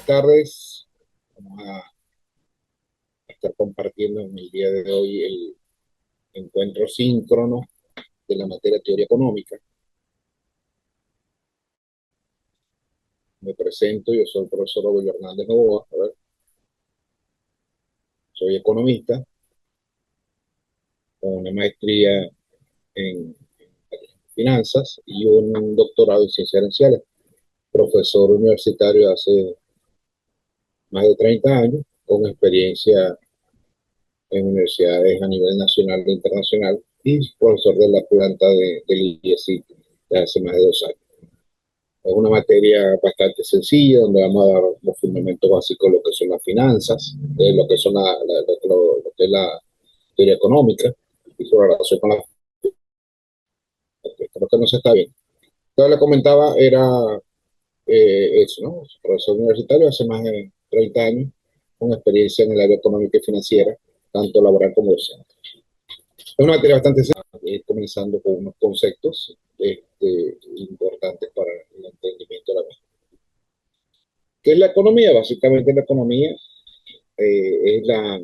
Buenas tardes. Vamos a estar compartiendo en el día de hoy el encuentro síncrono de la materia teoría económica. Me presento, yo soy el profesor Rogelio Hernández Novoa. A ver, soy economista con una maestría en finanzas y un doctorado en ciencias gerenciales. Profesor universitario hace más de 30 años, con experiencia en universidades a nivel nacional e internacional y profesor de la planta del IESI de hace más de 2 años. Es una materia bastante sencilla, donde vamos a dar los fundamentos básicos de lo que son las finanzas, de lo que son lo que es la teoría económica y su relación con la. Creo que no se está bien. Entonces le comentaba, era eso, ¿no? Profesor universitario hace más de 30 años, con experiencia en el área económica y financiera, tanto laboral como docente. Es una materia bastante sencilla, comenzando con unos conceptos importantes para el entendimiento de la misma. ¿Qué es la economía? Básicamente la economía es la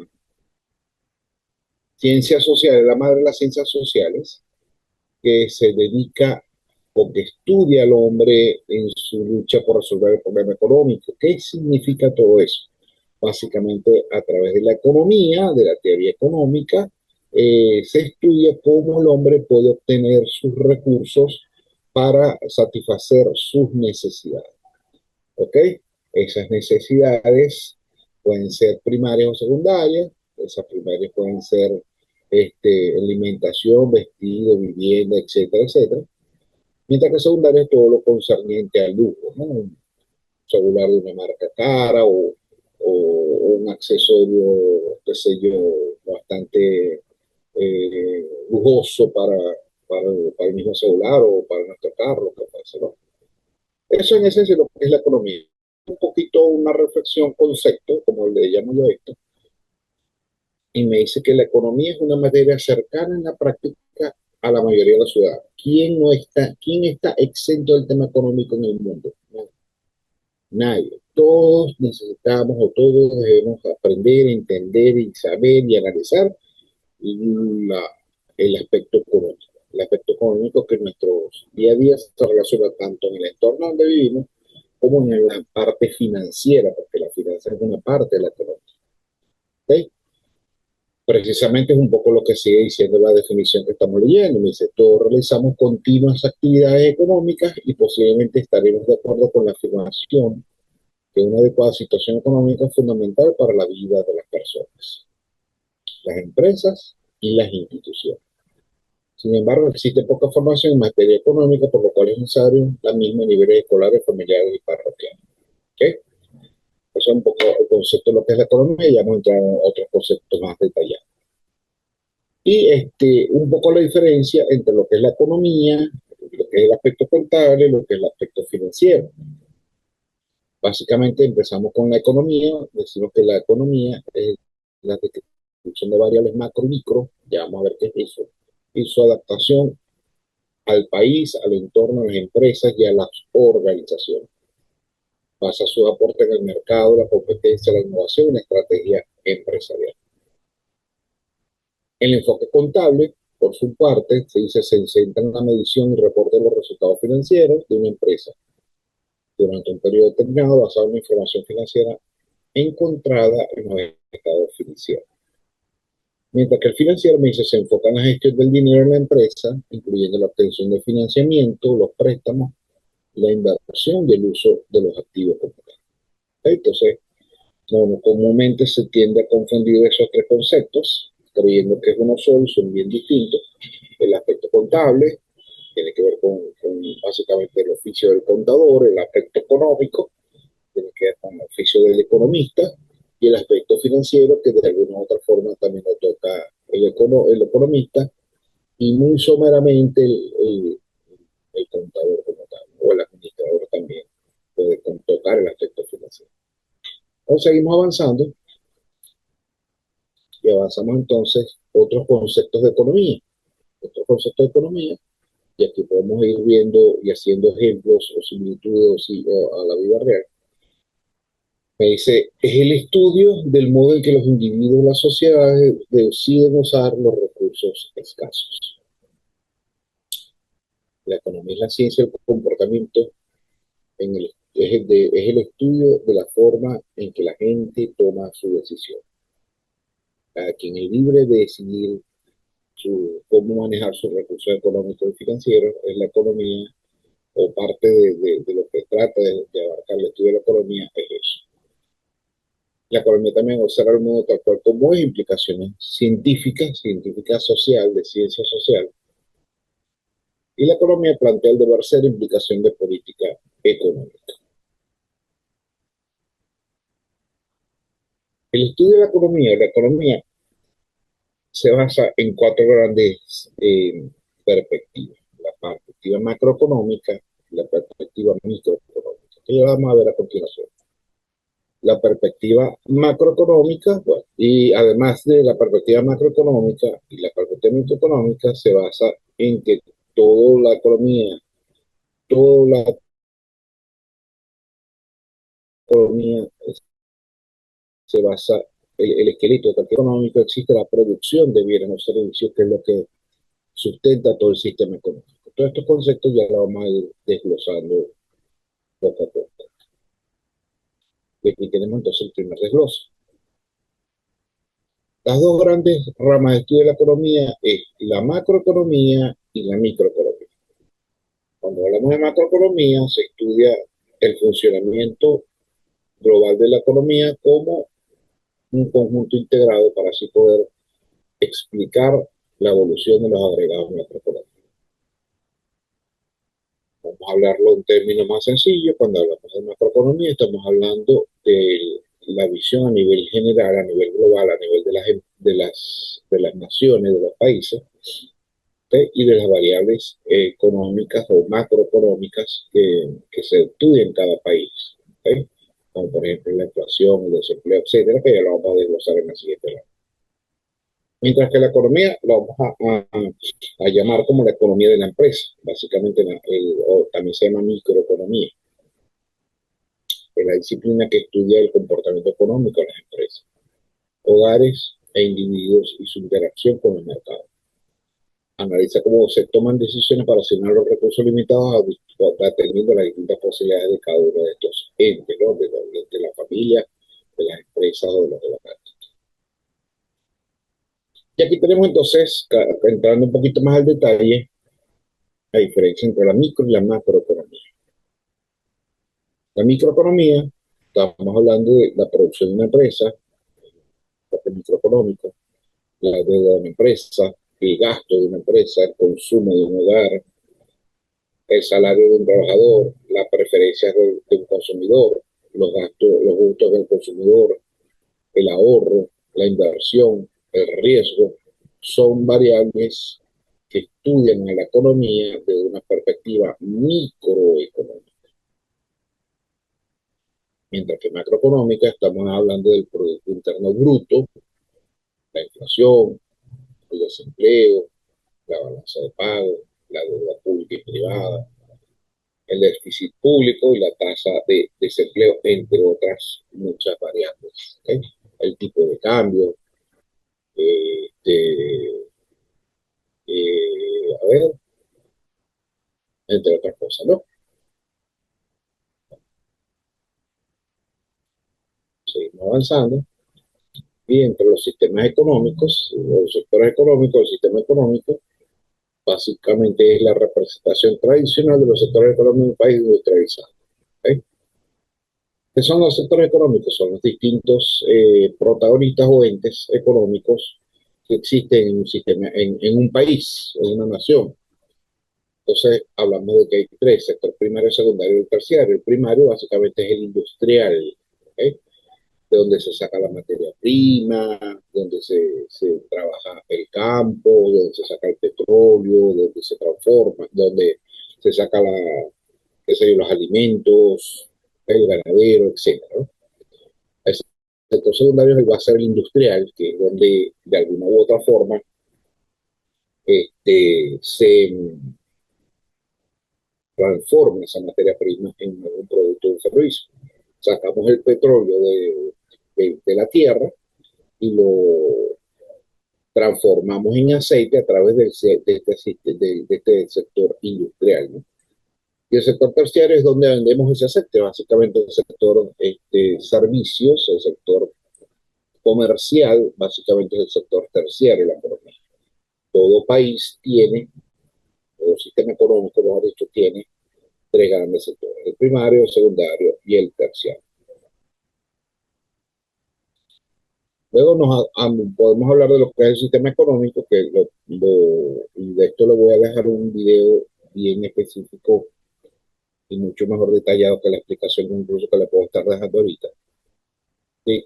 ciencia social, es la madre de las ciencias sociales, que se dedica o que estudia al hombre en su lucha por resolver el problema económico. ¿Qué significa todo eso? Básicamente, a través de la economía, de la teoría económica, se estudia cómo el hombre puede obtener sus recursos para satisfacer sus necesidades. ¿Ok? Esas necesidades pueden ser primarias o secundarias. Esas primarias pueden ser alimentación, vestido, vivienda, etcétera, etcétera. Mientras que secundaria es todo lo concerniente al lujo, ¿no? Un celular de una marca cara o un accesorio, qué sé yo, bastante lujoso para el mismo celular o para nuestro carro, que fuese, ¿no? Eso en esencia es lo que es la economía. Un poquito una reflexión, concepto, como le llamo yo a esto, y me dice que la economía es una materia cercana en la práctica a la mayoría de la ciudad. ¿Quién está exento del tema económico en el mundo? No, nadie. Todos necesitamos o todos debemos aprender, entender y saber y analizar la, el aspecto económico. El aspecto económico que en nuestro día a día se relaciona tanto en el entorno donde vivimos como en la parte financiera, porque la finanza es una parte de la economía. ¿Okay? Precisamente es un poco lo que sigue diciendo la definición que estamos leyendo. Me dice, todos realizamos continuas actividades económicas y posiblemente estaremos de acuerdo con la afirmación que una adecuada situación económica es fundamental para la vida de las personas, las empresas y las instituciones. Sin embargo, existe poca formación en materia económica, por lo cual es necesario la misma a niveles escolares, familiares y parroquiales. ¿Okay? Eso es un poco el concepto de lo que es la economía y ya vamos a entrar en otros conceptos más detallados. Y un poco la diferencia entre lo que es la economía, lo que es el aspecto contable, lo que es el aspecto financiero. Básicamente empezamos con la economía, decimos que la economía es la descripción de variables macro y micro, ya vamos a ver qué es eso, y su adaptación al país, al entorno, a las empresas y a las organizaciones. Basa su aporte en el mercado, la competencia, la innovación y la estrategia empresarial. El enfoque contable, por su parte, se centra en la medición y reporte de los resultados financieros de una empresa durante un periodo determinado basado en la información financiera encontrada en los estados financieros. Mientras que el financiero me dice se enfoca en la gestión del dinero en la empresa, incluyendo la obtención de financiamiento, los préstamos, la inversión y el uso de los activos computables. Entonces, no, comúnmente se tiende a confundir esos tres conceptos, creyendo que es uno solo, son bien distintos. El aspecto contable tiene que ver con básicamente el oficio del contador, el aspecto económico tiene que ver con el oficio del economista y el aspecto financiero que de alguna u otra forma también lo toca el economista y muy someramente el contador como tal, o el administrador también puede tocar el aspecto financiero. Entonces seguimos avanzando y avanzamos entonces otros conceptos de economía. Otros conceptos de economía, y aquí podemos ir viendo y haciendo ejemplos o similitudes a la vida real. Me dice, es el estudio del modo en que los individuos y las sociedades deciden usar los recursos escasos. La economía es la ciencia del comportamiento, es el estudio de la forma en que la gente toma su decisión. Cada quien es libre de decidir cómo manejar sus recursos económicos y financieros. Es la economía, o parte de lo que trata de abarcar el estudio de la economía, es eso. La economía también observa el mundo tal cual como es, implicaciones científicas, científica social, de ciencia social, y la economía plantea el deber ser, implicación de política económica. El estudio de la economía se basa en cuatro grandes perspectivas: la perspectiva macroeconómica, la perspectiva microeconómica, que ya vamos a ver a continuación. La perspectiva macroeconómica, bueno, y además de la perspectiva macroeconómica y la perspectiva microeconómica, se basa en que toda la economía, toda la economía se basa, el esqueleto del económico, existe la producción de bienes o servicios, que es lo que sustenta todo el sistema económico. Todos estos conceptos ya los vamos a ir desglosando poco a poco. Y aquí tenemos entonces el primer desglose. Las dos grandes ramas de estudio de la economía es la macroeconomía y la microeconomía. Cuando hablamos de macroeconomía, se estudia el funcionamiento global de la economía como un conjunto integrado para así poder explicar la evolución de los agregados macroeconómicos. Vamos a hablarlo en términos más sencillos. Cuando hablamos de macroeconomía, estamos hablando de la visión a nivel general, a nivel global, a nivel de las naciones, de los países, ¿okay? Y de las variables económicas o macroeconómicas que se estudian en cada país, ¿okay? Como por ejemplo la inflación, el desempleo, etcétera, que ya lo vamos a desglosar en la siguiente slide. Mientras que la economía la vamos a llamar como la economía de la empresa, básicamente, o también se llama microeconomía, es la disciplina que estudia el comportamiento económico de las empresas, hogares e individuos y su interacción con el mercado. Analiza cómo se toman decisiones para asignar los recursos limitados atendiendo las distintas posibilidades de cada uno de estos entes, ¿no? De la familia, de las empresas o de los hogares. Y aquí tenemos entonces, entrando un poquito más al detalle, la diferencia entre la micro y la macroeconomía. La microeconomía, estamos hablando de la producción de una empresa, el microeconómico, la deuda de una empresa, el gasto de una empresa, el consumo de un hogar, el salario de un trabajador, las preferencias de un consumidor, los gastos, los gustos del consumidor, el ahorro, la inversión, el riesgo, son variables que estudian a la economía desde una perspectiva microeconómica. Mientras que macroeconómica estamos hablando del Producto Interno Bruto, la inflación, el desempleo, la balanza de pago, la deuda pública y privada, el déficit público y la tasa de desempleo, entre otras muchas variables. ¿Okay? El tipo de cambio, a ver, entre otras cosas, ¿no? Seguimos avanzando. Y entre los sistemas económicos, los sectores económicos, el sistema económico, básicamente es la representación tradicional de los sectores económicos de un país industrializado. ¿Okay? ¿Qué son los sectores económicos? Son los distintos protagonistas o entes económicos que existen en un sistema, en un país, en una nación. Entonces, hablamos de que hay tres: sector primario, secundario y terciario. El primario básicamente es el industrial, ¿okay? De donde se saca la materia prima, donde se trabaja el campo, donde se saca el petróleo, donde se transforma, donde se saca qué sé yo, los alimentos, el ganadero, etcétera, ¿no? El sector secundario va a ser el industrial, que es donde de alguna u otra forma se transforma esa materia prima en un producto o un servicio. Sacamos el petróleo de la tierra y lo transformamos en aceite a través de este sector industrial, ¿no? Y el sector terciario es donde vendemos ese aceite, básicamente el sector servicios, el sector comercial, básicamente es el sector terciario de la economía. Todo país tiene, todo sistema económico, mejor dicho, tiene tres grandes sectores, el primario, el secundario y el terciario. Luego podemos hablar de lo que es el sistema económico, y de esto le voy a dejar un video bien específico y mucho mejor detallado que la explicación incluso que le puedo estar dejando ahorita, de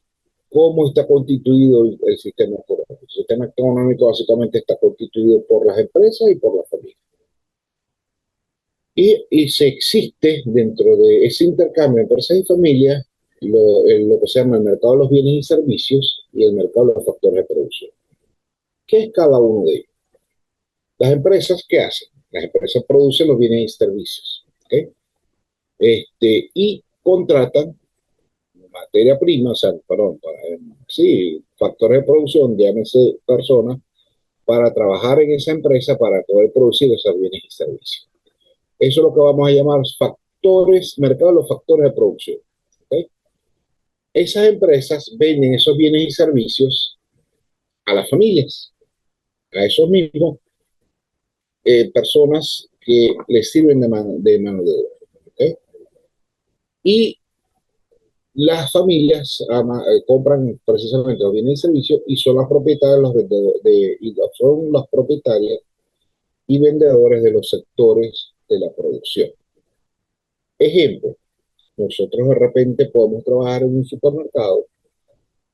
cómo está constituido el sistema económico. El sistema económico básicamente está constituido por las empresas y por las familias. Y se existe dentro de ese intercambio de empresas y familias lo que se llama el mercado de los bienes y servicios y el mercado de los factores de producción. ¿Qué es cada uno de ellos? Las empresas, ¿qué hacen? Las empresas producen los bienes y servicios, ¿okay? Y contratan materia prima, o sea, perdón, sí, factores de producción, llámese personas, para trabajar en esa empresa para poder producir esos bienes y servicios. Eso es lo que vamos a llamar factores, mercado de los factores de producción. ¿Okay? Esas empresas venden esos bienes y servicios a las familias, a esos mismos personas que les sirven de mano de obra. ¿Okay? Y las familias compran precisamente los bienes y servicios y son las propietarias, los vendedores, son las propietarias y vendedores de los sectores de la producción. Ejemplo, nosotros de repente podemos trabajar en un supermercado,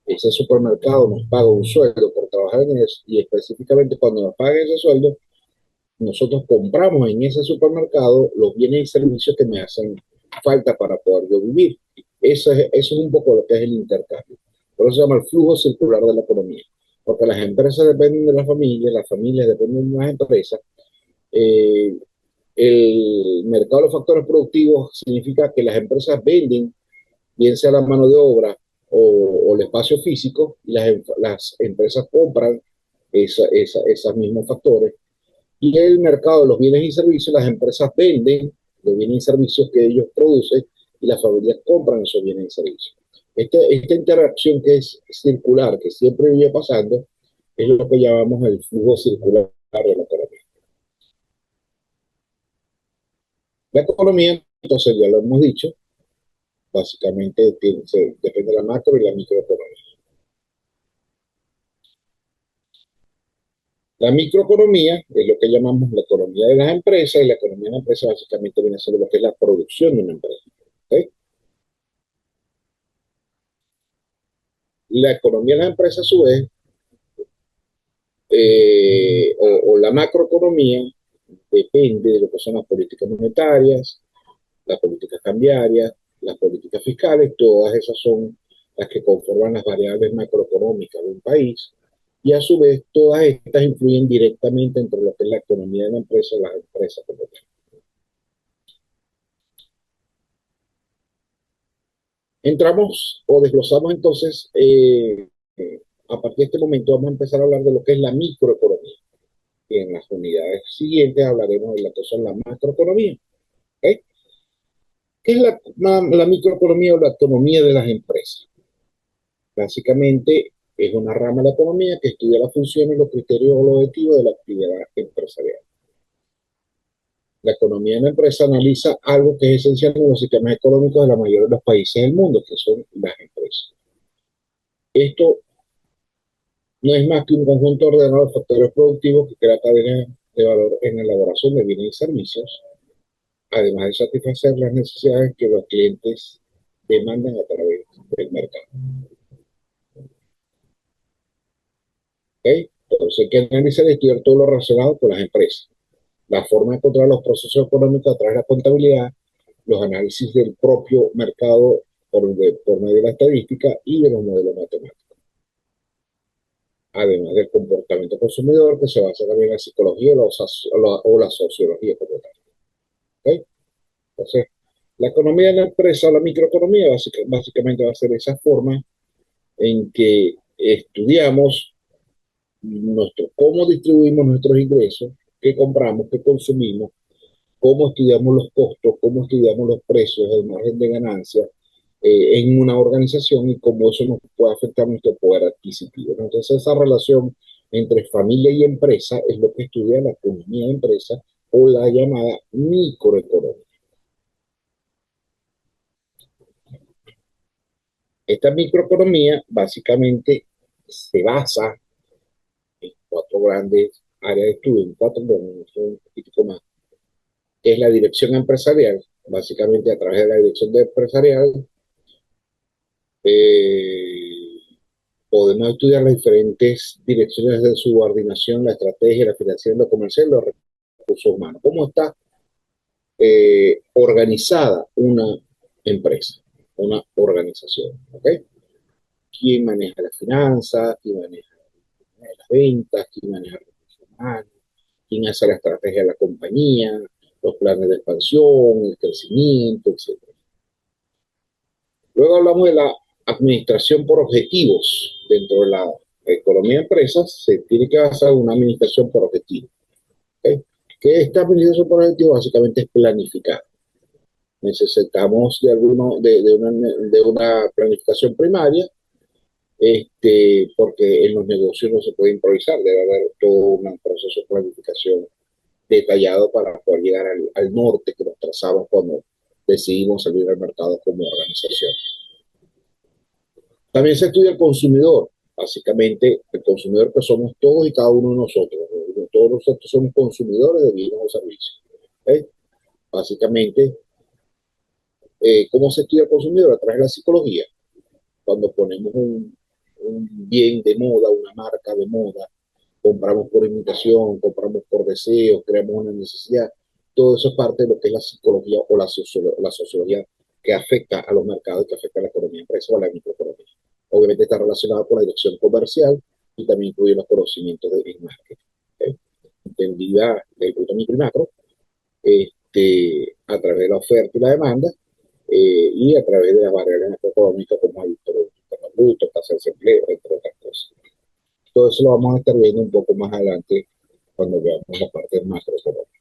ese supermercado nos paga un sueldo por trabajar en eso y específicamente cuando nos paga ese sueldo, nosotros compramos en ese supermercado los bienes y servicios que me hacen falta para poder yo vivir. Eso es un poco lo que es el intercambio. Por eso se llama el flujo circular de la economía. Porque las empresas dependen de las familias dependen de las empresas. Eh, el mercado de los factores productivos significa que las empresas venden, bien sea la mano de obra o el espacio físico, y las empresas compran esos mismos factores. Y el mercado de los bienes y servicios, las empresas venden los bienes y servicios que ellos producen y las familias compran esos bienes y servicios. Esta interacción que es circular, que siempre vive pasando, es lo que llamamos el flujo circular de la economía. La economía, entonces ya lo hemos dicho, básicamente depende de la macro y la microeconomía. La microeconomía es lo que llamamos la economía de las empresas, y la economía de la empresa básicamente viene a ser lo que es la producción de una empresa. ¿Okay? La economía de las empresas, a su vez, o la macroeconomía, depende de lo que son las políticas monetarias, las políticas cambiarias, las políticas fiscales, todas esas son las que conforman las variables macroeconómicas de un país, y a su vez todas estas influyen directamente entre lo que es la economía de la empresa y las empresas como tal. Entramos o desglosamos entonces, a partir de este momento vamos a empezar a hablar de lo que es la microeconomía. Y en las unidades siguientes hablaremos de lo que son la macroeconomía. ¿Okay? ¿Qué es la microeconomía o la economía de las empresas? Básicamente es una rama de la economía que estudia las funciones, los criterios o los objetivos de la actividad empresarial. La economía de la empresa analiza algo que es esencial en los sistemas económicos de la mayoría de los países del mundo, que son las empresas. Esto no es más que un conjunto ordenado de factores productivos que crea cadenas de valor en la elaboración de bienes y servicios, además de satisfacer las necesidades que los clientes demandan a través del mercado. ¿Okay? Entonces hay que analizar y estudiar todo lo relacionado con las empresas, la forma de controlar los procesos económicos a través de la contabilidad, los análisis del propio mercado por medio de la estadística y de los modelos matemáticos, además del comportamiento consumidor que se basa también en la psicología o la sociología como tal. ¿Okay? Entonces, La economía de la empresa, la microeconomía, básicamente va a ser esa forma en que estudiamos cómo distribuimos nuestros ingresos, qué compramos, qué consumimos, cómo estudiamos los costos, cómo estudiamos los precios, el margen de ganancia en una organización y cómo eso nos puede afectar nuestro poder adquisitivo. Entonces, esa relación entre familia y empresa es lo que estudia la economía de empresa o la llamada microeconomía. Esta microeconomía básicamente se basa en cuatro grandes áreas de estudio, en cuatro, bueno, son un poquitico más, que es la dirección empresarial, básicamente a través de la dirección empresarial eh, podemos estudiar las diferentes direcciones de subordinación, la estrategia, la financiación, lo comercial y los recursos humanos. ¿Cómo está organizada una empresa, una organización? ¿Okay? ¿Quién maneja las finanzas? ¿Quién maneja las ventas? ¿Quién maneja los recursos humanos? ¿Quién hace la estrategia de la compañía? Los planes de expansión, el crecimiento, etcétera. Luego hablamos de la administración por objetivos. Dentro de la economía de empresas se tiene que basar en una administración por objetivos. ¿Okay? Que esta administración por objetivos básicamente es planificar. Necesitamos de una planificación primaria, porque en los negocios no se puede improvisar, debe haber todo un proceso de planificación detallado para poder llegar al norte que nos trazamos cuando decidimos salir al mercado como organización. También se estudia el consumidor. Básicamente, el consumidor que somos todos y cada uno de nosotros. Todos nosotros somos consumidores de bienes o servicios. ¿Okay? Básicamente, ¿cómo se estudia el consumidor? A través de la psicología. Cuando ponemos un bien de moda, una marca de moda, compramos por imitación, compramos por deseo, creamos una necesidad. Todo eso es parte de lo que es la psicología o la sociología que afecta a los mercados y que afecta a la economía empresa o a la microeconomía. Obviamente está relacionado con la dirección comercial y también incluye los conocimientos de marketing. ¿Okay? Entendida del punto micro y macro, a través de la oferta y la demanda, y a través de las variables macroeconómicas como el producto bruto, tasa de desempleo, entre otras cosas. Todo eso lo vamos a estar viendo un poco más adelante cuando veamos la parte macroeconómica.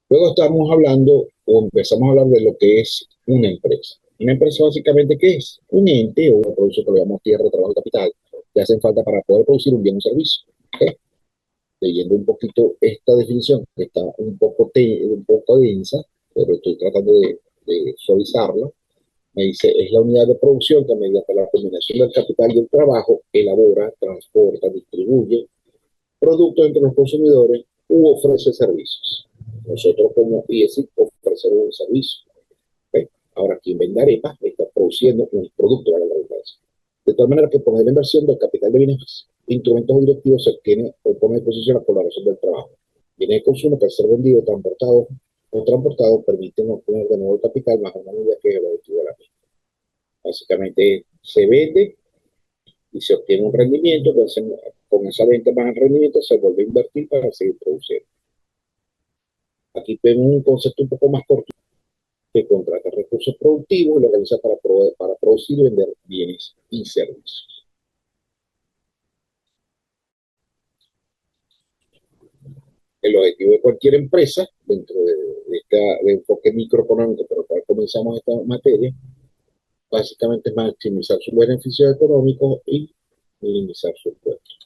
Luego estamos hablando o empezamos a hablar de lo que es una empresa. Una empresa básicamente, ¿qué es? Un ente o un producto que lo llamamos tierra, trabajo y capital, que hacen falta para poder producir un bien o servicio. ¿Okay? Leyendo un poquito esta definición, que está un poco densa, pero estoy tratando de suavizarla. Me dice, es la unidad de producción que mediante la combinación del capital y el trabajo elabora, transporta, distribuye productos entre los consumidores u ofrece servicios. Nosotros como IESI ofrecemos un servicio. ¿Okay? Ahora, quien vende arepas está produciendo un producto a la redundancia. De tal manera que por la inversión del capital de bienes, instrumentos directivos se obtiene o pone a disposición la colaboración del trabajo. Bienes de consumo que al ser vendido o transportado permiten obtener de nuevo el capital más una medida que es el objetivo de la misma. Básicamente se vende y se obtiene un rendimiento, entonces con esa venta más el rendimiento se vuelve a invertir para seguir produciendo. Aquí vemos un concepto un poco más corto que contrata recursos productivos y lo realiza para producir y vender bienes y servicios. El objetivo de cualquier empresa, dentro de este enfoque microeconómico, por el cual comenzamos esta materia, básicamente es maximizar sus beneficios económicos y minimizar sus costos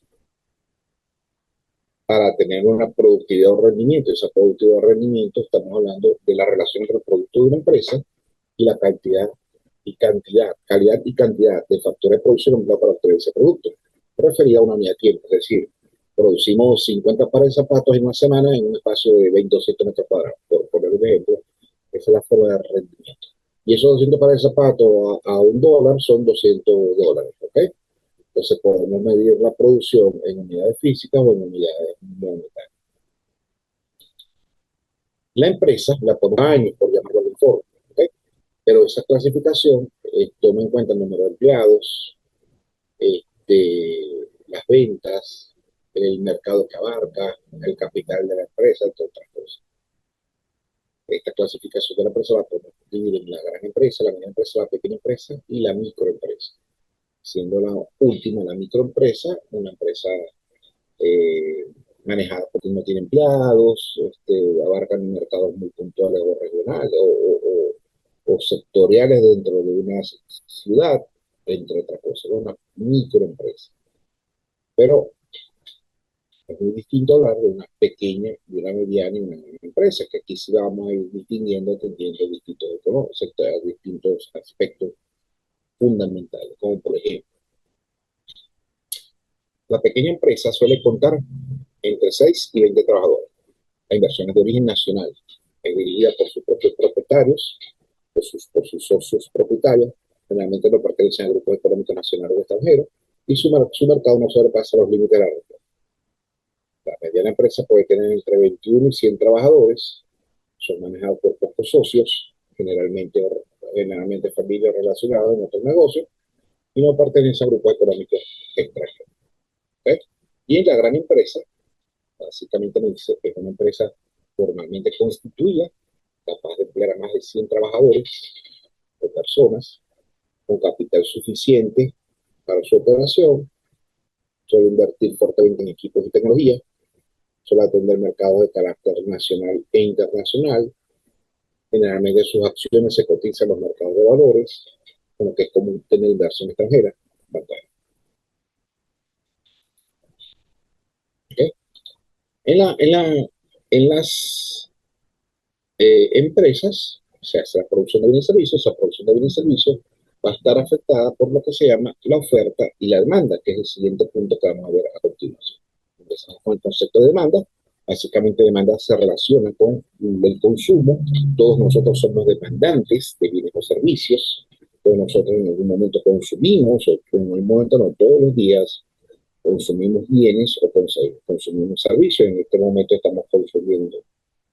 para tener una productividad o rendimiento. Esa productividad o rendimiento, estamos hablando de la relación entre el producto de una empresa y la calidad y cantidad de factores de producción empleados para obtener ese producto, referida a una unidad de tiempo. Es decir, producimos 50 pares de zapatos en una semana en un espacio de 200 metros cuadrados, por poner un ejemplo. Esa es la forma de rendimiento. Y esos 200 pares de zapatos a $1 son $200, ¿ok? Entonces podemos medir la producción en unidades físicas o en unidades monetarias. La empresa la pone años, por llamarlo de forma, ¿ok? Pero esa clasificación toma en cuenta el número de empleados, las ventas, el mercado que abarca, el capital de la empresa, entre otras cosas. Esta clasificación de la empresa la podemos dividir en la gran empresa, la mediana empresa, la pequeña empresa y la microempresa. Siendo la última, la microempresa, una empresa eh, manejada porque no tiene empleados, abarcan mercados muy puntuales o regionales o sectoriales dentro de una ciudad, entre otras cosas, una microempresa. Pero es muy distinto hablar de una pequeña, de una mediana y una gran empresa, que aquí sí vamos a ir distinguiendo, atendiendo distintos aspectos fundamentales, como por ejemplo, la pequeña empresa suele contar entre 6 y 20 trabajadores. La inversión es de origen nacional, es dirigida por sus propios propietarios, por sus socios propietarios, generalmente no pertenecen a grupos económicos nacionales o extranjeros, y su mercado no sobrepasa los límites de la región. La mediana empresa puede tener entre 21 y 100 trabajadores, son manejados por pocos socios, generalmente familias relacionadas en otros negocios, y no pertenecen a grupos económicos extranjeros. ¿Okay? Y en la gran empresa, básicamente es una empresa formalmente constituida, capaz de emplear a más de 100 trabajadores o personas, con capital suficiente para su operación, suele invertir fuertemente en equipos y tecnología, suele atender mercados de carácter nacional e internacional. Generalmente sus acciones se cotizan en los mercados de valores, como que es común tener inversión extranjera. ¿Okay? En las empresas, o sea, la producción de bienes y servicios, esa producción de bienes y servicios va a estar afectada por lo que se llama la oferta y la demanda, que es el siguiente punto que vamos a ver a continuación. Empezamos con el concepto de demanda. Básicamente, demanda se relaciona con el consumo. Todos nosotros somos demandantes de bienes o servicios. Todos nosotros en algún momento consumimos, o en algún momento no, todos los días consumimos bienes o consumimos servicios. En este momento estamos consumiendo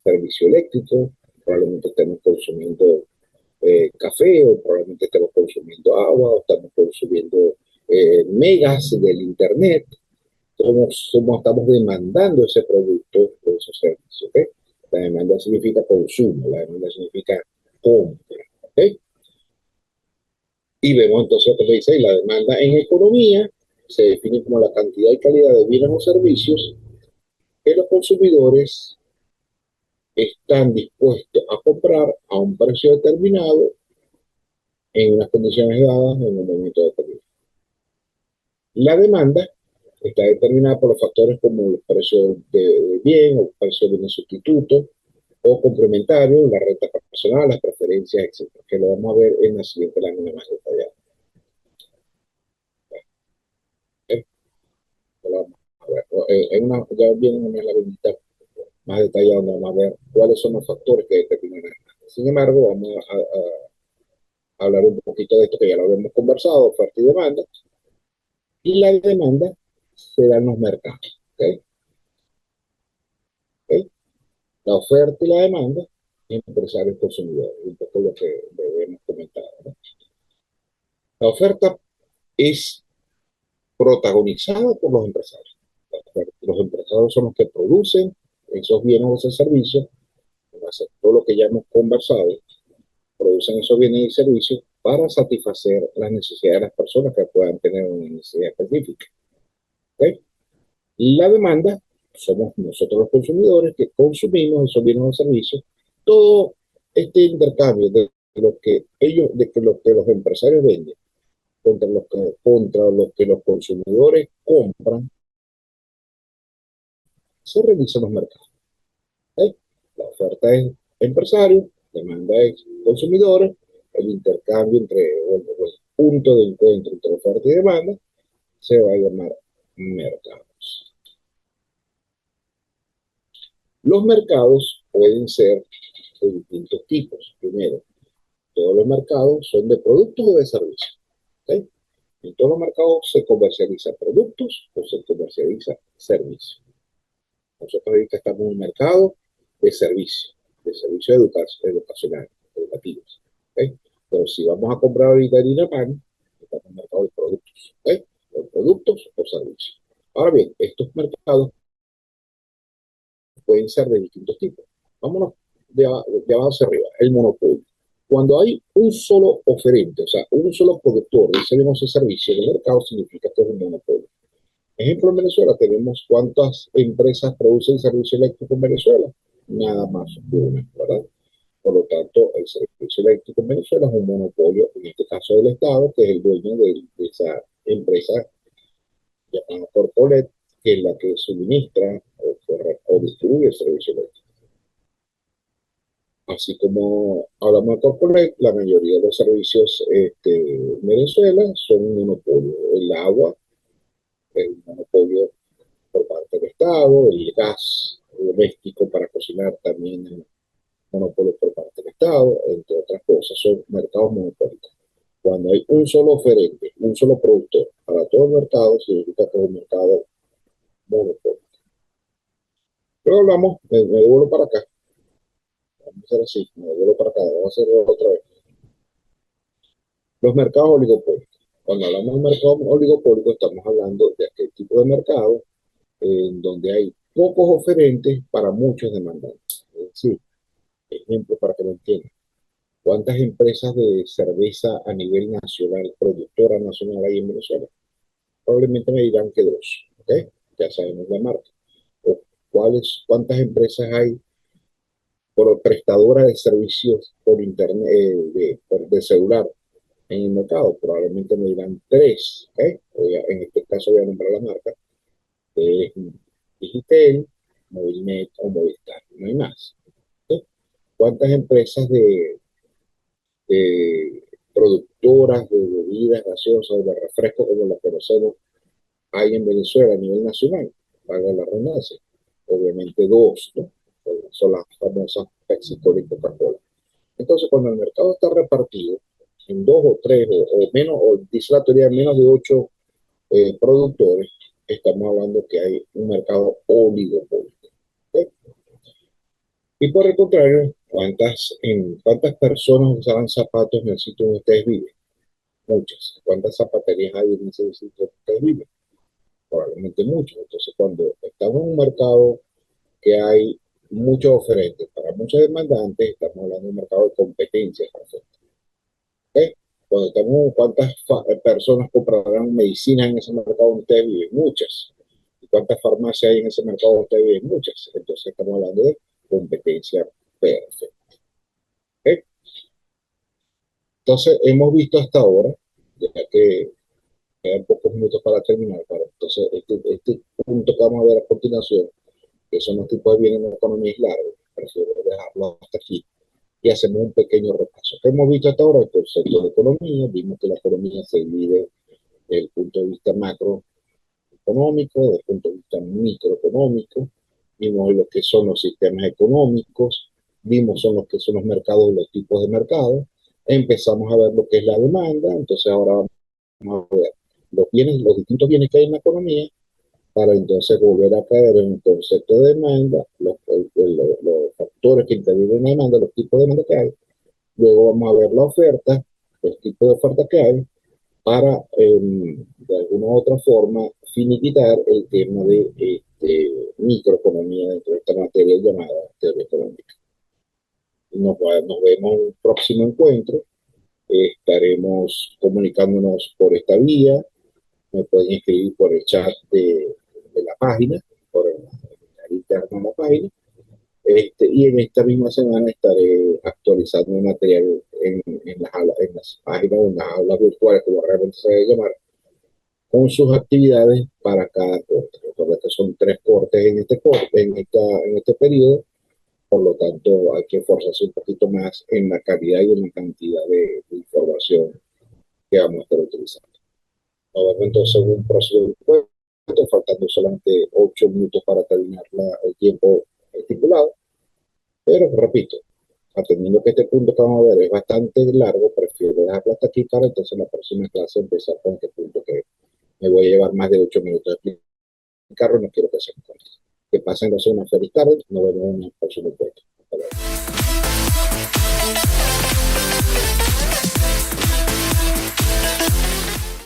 servicio eléctrico, probablemente estemos consumiendo café, o probablemente estemos consumiendo agua, o estamos consumiendo megas del internet. Como estamos demandando ese producto o ese servicio. ¿Okay? La demanda significa consumo, la demanda significa compra. ¿Okay? Y vemos entonces lo que dice, la demanda en economía se define como la cantidad y calidad de bienes o servicios que los consumidores están dispuestos a comprar a un precio determinado en unas condiciones dadas en un momento determinado. La demanda está determinada por los factores como el precio de bien o el precio de un sustituto o complementario, la renta personal, las preferencias, etcétera, que lo vamos a ver en la siguiente lámina más detallada. ¿Okay? Ya viene una laminita más detallada donde vamos a ver cuáles son los factores que determinan la demanda. Sin embargo, vamos a hablar un poquito de esto que ya lo habíamos conversado, oferta y demanda. Y la demanda se da en los mercados. ¿Okay? ¿Okay? La oferta y la demanda, empresarios y consumidores, un poco lo que hemos comentado. ¿No? La oferta es protagonizada por los empresarios. Los empresarios son los que producen esos bienes o esos servicios, todo lo que ya hemos conversado, producen esos bienes y servicios para satisfacer las necesidades de las personas que puedan tener una necesidad específica. ¿Okay? La demanda somos nosotros los consumidores que consumimos esos bienes o servicios. Todo este intercambio de lo que ellos, de que lo que los empresarios venden contra lo que los consumidores compran, se realiza en los mercados. ¿Okay? La oferta es empresario, demanda es consumidores, el intercambio el punto de encuentro entre oferta y demanda se va a llamar mercados. Los mercados pueden ser de distintos tipos. Primero, todos los mercados son de productos o de servicios. ¿Okay? En todos los mercados se comercializa productos o se comercializa servicios. Nosotros ahorita estamos en un mercado de servicios educacionales, educativos. ¿Okay? Pero si vamos a comprar ahorita harina pan, estamos en un mercado de productos. ¿Okay? De productos o servicios. Ahora bien, estos mercados pueden ser de distintos tipos. Vámonos de abajo hacia arriba, el monopolio. Cuando hay un solo oferente, o sea, un solo productor de ese servicio en el mercado, significa que es un monopolio. Ejemplo, en Venezuela tenemos cuántas empresas producen servicio eléctrico en Venezuela, nada más que una, ¿verdad? Por lo tanto, el servicio eléctrico en Venezuela es un monopolio, en este caso del Estado, que es el dueño de esa empresa llamada Corpolet, que es la que suministra o distribuye el servicio eléctrico. Así como hablamos de Corpolet, la mayoría de los servicios en Venezuela son un monopolio. El agua es un monopolio por parte del Estado, el gas doméstico para cocinar también es monopolio por parte del Estado, entre otras cosas, son mercados monopólicos. Cuando hay un solo oferente, un solo productor para todo el mercado, significa que es un mercado monopólico. Pero hablamos, me devuelvo para acá, vamos a hacer así, me devuelvo para acá, vamos a hacerlo otra vez. Los mercados oligopólicos. Cuando hablamos de mercados oligopólicos, estamos hablando de aquel tipo de mercado en donde hay pocos oferentes para muchos demandantes. Es decir, ejemplo para que lo entiendan. ¿Cuántas empresas de cerveza a nivel nacional, productora nacional hay en Venezuela? Probablemente me dirán que dos, ¿ok? Ya sabemos la marca. O cuántas empresas hay por prestadora de servicios por internet, de celular en el mercado? Probablemente me dirán tres, ¿ok? En este caso voy a nombrar la marca, que es Digitel, Movilnet o Movistar, no hay más. ¿Ok? ¿Cuántas empresas de productoras de bebidas gaseosas o de refrescos como las conocemos hay en Venezuela a nivel nacional? Valga la redundancia. Obviamente dos, ¿no? Son las famosas Pepsi Cola y Coca-Cola. Entonces, cuando el mercado está repartido en dos o tres o menos, o dice la teoría, menos de ocho productores, estamos hablando que hay un mercado oligopólico. ¿Okay? Y por el contrario, ¿cuántas personas usarán zapatos en el sitio donde ustedes viven? Muchas. ¿Cuántas zapaterías hay en ese sitio donde ustedes viven? Probablemente muchos. Entonces, cuando estamos en un mercado que hay muchos oferentes para muchos demandantes, estamos hablando de un mercado de competencia perfecta. ¿Okay? Cuando estamos, ¿cuántas personas comprarán medicinas en ese mercado donde ustedes viven? Muchas. ¿Y cuántas farmacias hay en ese mercado donde ustedes viven? Muchas. Entonces, estamos hablando de competencia perfecta. ¿Okay? Entonces, hemos visto hasta ahora, ya que quedan pocos minutos para terminar, entonces este punto que vamos a ver a continuación, que son los tipos de bienes en la economía es largo, prefiero dejarlo hasta aquí y hacemos un pequeño repaso. ¿Qué hemos visto hasta ahora? El concepto de economía, vimos que la economía se divide desde el punto de vista macroeconómico, desde el punto de vista microeconómico, vimos lo que son los sistemas económicos, vimos lo que son los mercados, los tipos de mercados, empezamos a ver lo que es la demanda, entonces ahora vamos a ver los distintos bienes que hay en la economía, para entonces volver a caer en un concepto de demanda, los factores que intervienen en la demanda, los tipos de demanda que hay. Luego vamos a ver la oferta, los tipos de oferta que hay, para de alguna u otra forma finiquitar el tema de microeconomía dentro de esta materia llamada teoría económica. Nos vemos en un próximo encuentro. Estaremos comunicándonos por esta vía. Me pueden escribir por el chat de la página, por el interno de la página. Y en esta misma semana estaré actualizando el material en las páginas o en las aulas virtuales, como realmente se debe llamar, con sus actividades para cada corte. Recuerda que son tres cortes en este periodo, por lo tanto hay que esforzarse un poquito más en la calidad y en la cantidad de información que vamos a estar utilizando. Nos vemos entonces en un próximo encuentro, faltando solamente 8 minutos para terminar el tiempo estipulado. Pero repito, atendiendo que este punto que vamos a ver es bastante largo, prefiero dejarlo hasta aquí para entonces en la próxima clase empezar con este punto que me voy a llevar más de 8 minutos de explicarlo, no quiero que se me corte. Que pasen entonces una feliz tarde, nos vemos en el próximo encuentro. Hasta luego.